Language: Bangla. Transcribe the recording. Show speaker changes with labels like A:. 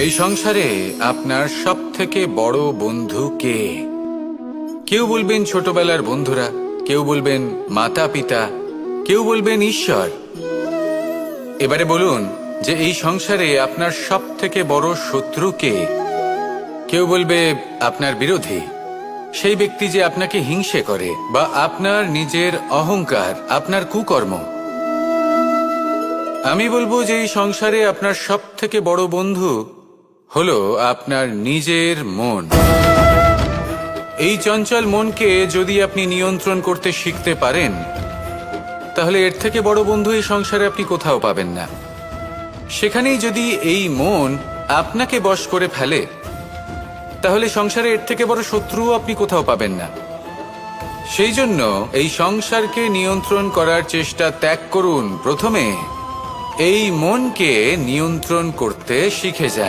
A: এই সংসারে আপনার সব থেকে বড় বন্ধু কে? কেউ বলবেন ছোটবেলার বন্ধুরা, কেউ বলবেন মাতা পিতা, কেউ বলবেন ঈশ্বর। এবারে বলুন যে এই সংসারে আপনার সব থেকে বড় শত্রু কে? কেউ বলবে আপনার বিরোধী, সেই ব্যক্তি যে আপনাকে হিংসে করে, বা আপনার নিজের অহংকার, আপনার কুকর্ম। আমি বলবো যে এই সংসারে আপনার সব থেকে বড় বন্ধু হলো আপনার নিজের মন। এই চঞ্চল মনকে যদি আপনি নিয়ন্ত্রণ করতে শিখতে পারেন, তাহলে এর থেকে বড় বন্ধু এই সংসারে আপনি কোথাও পাবেন না। সেখানেই যদি এই মন আপনাকে বশ করে ফেলে, তাহলে সংসারে এর থেকে বড় শত্রুও আপনি কোথাও পাবেন না। সেই জন্য এই সংসারকে নিয়ন্ত্রণ করার চেষ্টা ত্যাগ করুন। প্রথমে এই মনকে নিয়ন্ত্রণ করতে শিখে যান।